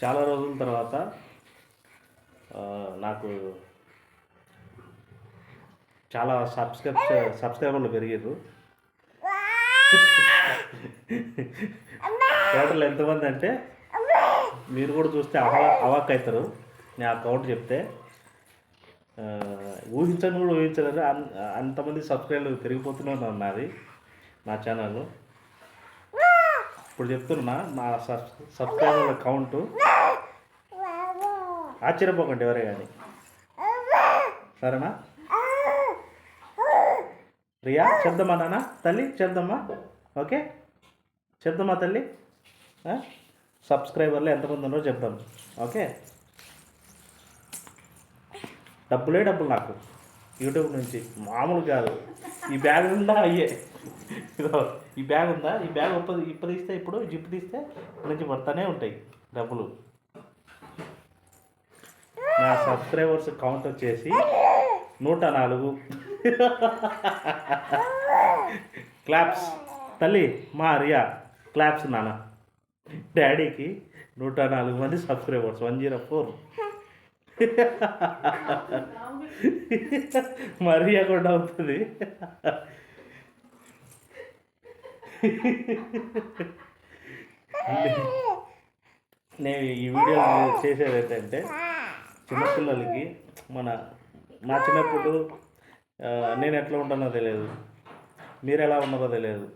చాలా రోజుల తర్వాత నాకు చాలా సబ్స్క్రైబర్లు పెరిగారు. టోటల్ ఎంతమంది అంటే మీరు కూడా చూస్తే అవాక్ అవుతారు. నేను అకౌంట్ చెప్తే ఊహించని కూడా ఊహించలేరు. అంతమంది సబ్స్క్రైబర్లు పెరిగిపోతూనే ఉన్నారు నాది నా ఛానల్. ఇప్పుడు చెప్తున్నా నా సబ్స్క్రైబర్ల కౌంటు. ఆశ్చర్యపోకండి ఎవరే కానీ, సరేనా? రియా చెప్దామా నాన్న, తల్లి చెప్దామా? ఓకే చెప్దామా తల్లి? సబ్స్క్రైబర్లు ఎంతమంది ఉన్నారో చెప్దాం. ఓకే, డబ్బులే డబ్బులు నాకు యూట్యూబ్ నుంచి, మామూలు కాదు. ఈ బ్యాగ్ ఉందా అయ్యే, ఈ బ్యాగ్ ఉందా, ఈ బ్యాగ్ ఇప్పుడు తీస్తే, ఇప్పుడు జిప్ తీస్తే నుంచి పడతానే ఉంటాయి డబ్బులు. నా సబ్స్క్రైబర్స్ కౌంట్ వచ్చేసి 104. క్లాప్స్ తల్లి, మా రియా క్లాప్స్ నాన్న. డాడీకి 104 మంది సబ్స్క్రైబర్స్, 104. మరియా కూడా అవుతుంది. నేను ఈ వీడియో చేసేది ఏంటంటే, చిన్నపిల్లలకి మా చిన్నప్పుడు నేను ఎట్లా ఉంటానో తెలియదు, మీరు ఎలా ఉన్నారో తెలియదు.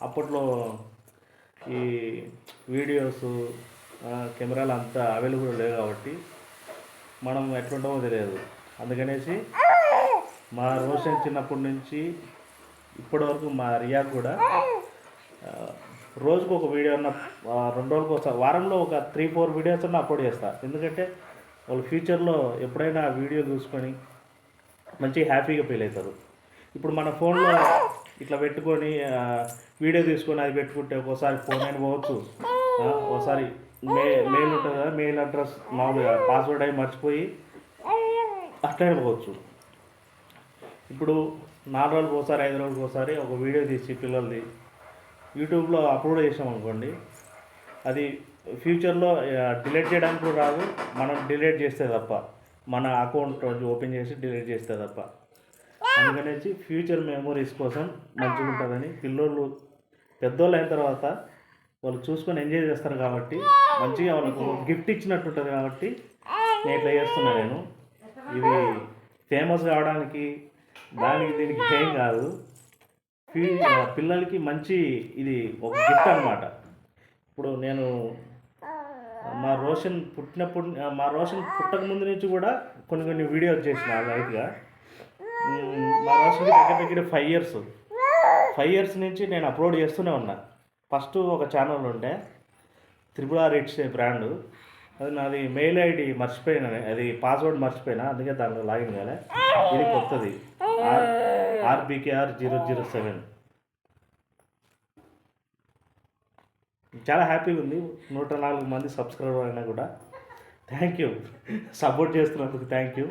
అప్పట్లో ఈ వీడియోస్ కెమెరాలు అంతా అవైలబుల్ లేవు కాబట్టి మనం ఎట్లుంటామో తెలియదు. అందుకనేసి మా రోషన్ చిన్నప్పటి నుంచి ఇప్పటి వరకు మా రియా కూడా రోజుకు ఒక వీడియో అన్న, 2 రోజులకు ఒకసారి, వారంలో ఒక 3-4 వీడియోస్ అన్న అప్లోడ్ చేస్తాను. ఎందుకంటే వాళ్ళు ఫ్యూచర్లో ఎప్పుడైనా వీడియో చూసుకొని మంచిగా హ్యాపీగా ఫీల్ అవుతారు. ఇప్పుడు మన ఫోన్లో ఇట్లా పెట్టుకొని వీడియో తీసుకొని అది పెట్టుకుంటే ఒకసారి ఫోన్ అయిన పోవచ్చు, ఒకసారి మెయిల్ ఉంటుంది కదా, మెయిల్ అడ్రస్ మామూలుగా పాస్వర్డ్ అయి మర్చిపోయి అట్లా పోవచ్చు. ఇప్పుడు 4 రోజులకు ఒకసారి, 5 రోజులకు ఒకసారి ఒక వీడియో తీసి పిల్లలది యూట్యూబ్లో అప్లోడ్ చేసాం అనుకోండి, అది ఫ్యూచర్లో డిలీట్ చేయడానికి కూడా రాదు. మనం డిలీట్ చేస్తే తప్ప, మన అకౌంట్ ఓపెన్ చేసి డిలీట్ చేస్తే తప్ప. అందుకనేసి ఫ్యూచర్ మెమోరీస్ కోసం మంచిగా ఉంటుందని, పిల్లోళ్ళు పెద్దోళ్ళు అయిన తర్వాత వాళ్ళు చూసుకొని ఎంజాయ్ చేస్తారు కాబట్టి, మంచిగా వాళ్ళకు గిఫ్ట్ ఇచ్చినట్టు ఉంటుంది కాబట్టి నేను ఇట్లా చేస్తున్నాను. నేను ఇది ఫేమస్ కావడానికి దానికి దీనికి ఏం కాదు. పిల్లలకి మంచి ఇది ఒక గిఫ్ట్ అనమాట. ఇప్పుడు నేను మా రోషన్ పుట్టక ముందు నుంచి కూడా కొన్ని వీడియోలు చేసిన లైట్గా. మా రోషన్కి దగ్గర 5 ఇయర్స్ నుంచి నేను అప్లోడ్ చేస్తూనే ఉన్నా. ఫస్ట్ ఒక ఛానల్ ఉండే RRR Hits బ్రాండ్, అది నాది మెయిల్ ఐడి మర్చిపోయినా, అది పాస్వర్డ్ మర్చిపోయినా, అందుకే దాంట్లో లాగిన్ కాలే. ఇది కొత్తది, RBKR007. చాలా హ్యాపీగా ఉంది. 104 మంది సబ్స్క్రైబర్ అయినా కూడా థ్యాంక్ యూ, సపోర్ట్ చేస్తున్నందుకు థ్యాంక్ యూ.